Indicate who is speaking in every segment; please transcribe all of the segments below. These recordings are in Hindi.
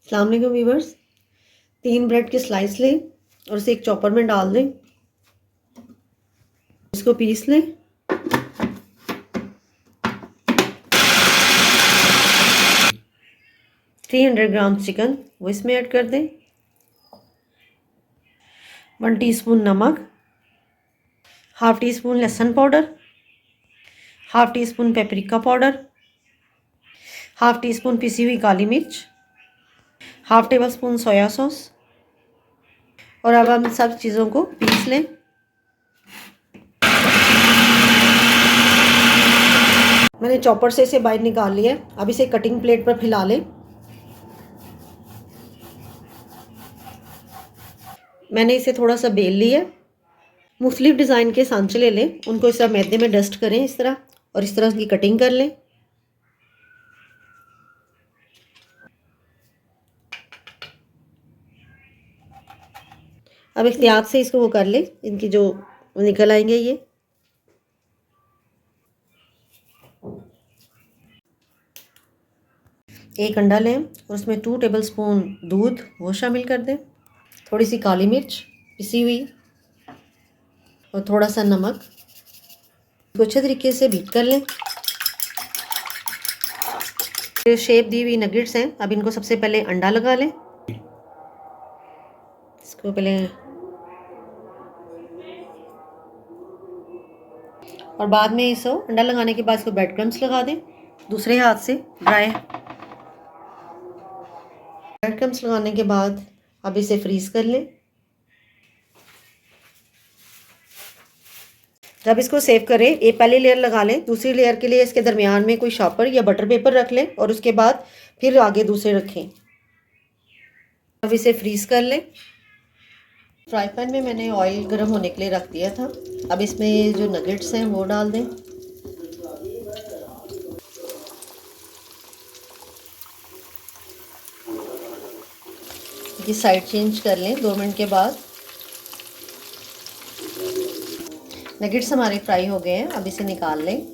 Speaker 1: अस्सलाम वालेकुम व्यूवर्स। 3 ब्रेड के स्लाइस लें और इसे एक चॉपर में डाल दें। इसको पीस लें। थ्री 300 ग्राम चिकन वो इसमें ऐड कर दें। 1 टीस्पून नमक, हाफ टी स्पून लहसुन powder, half tea spoon paprika powder, half tea spoon पिसी हुई काली मिर्च, half table spoon soya sauce. और अब हम सब चीज़ों को पीस लें। मैंने चॉपर से इसे बाहर निकाल लिया है। अब इसे कटिंग प्लेट पर फैला लें। मैंने इसे थोड़ा सा बेल लिया है। मुख्तलिफ डिज़ाइन के सांचे ले लें, उनको इस तरह मैदे में डस्ट करें इस तरह, और इस तरह की कटिंग कर लें। अब एहतियात से इसको वो कर लें, इनकी जो निकल आएंगे ये। एक अंडा लें और उसमें 2 टेबल स्पून दूध वो शामिल कर दें, थोड़ी सी काली मिर्च पिसी हुई और थोड़ा सा नमक। इसको अच्छे तरीके से बीट कर लें। जो शेप दी हुई नगेट्स हैं, अब इनको सबसे पहले अंडा लगा लें। इसको पहले और बाद में इसको अंडा लगाने के बाद इसको ब्रेड क्रम्स लगा दें दूसरे हाथ से ड्राई। ब्रेड क्रम्स लगाने के बाद अब इसे फ्रीज़ कर लें। जब इसको सेव करें, एक पहली लेयर लगा लें, दूसरी लेयर के लिए इसके दरमियान में कोई शॉपर या बटर पेपर रख लें और उसके बाद फिर आगे दूसरे रखें। अब इसे फ्रीज़ कर लें। फ्राई पैन में मैंने ऑयल गर्म होने के लिए रख दिया था। अब इसमें ये जो नगेट्स हैं वो डाल दें। ये साइड चेंज कर लें 2 मिनट के बाद। नगेट्स हमारे फ्राई हो गए हैं, अब इसे निकाल लें।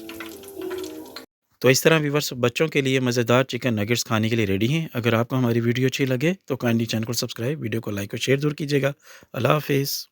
Speaker 2: तो इस तरह व्यूअर्स बच्चों के लिए मज़ेदार चिकन नगेट्स खाने के लिए रेडी हैं। अगर आपको हमारी वीडियो अच्छी लगे तो काइंडली चैनल को सब्सक्राइब, वीडियो को लाइक और शेयर ज़रूर कीजिएगा। अल्लाह हाफिज़।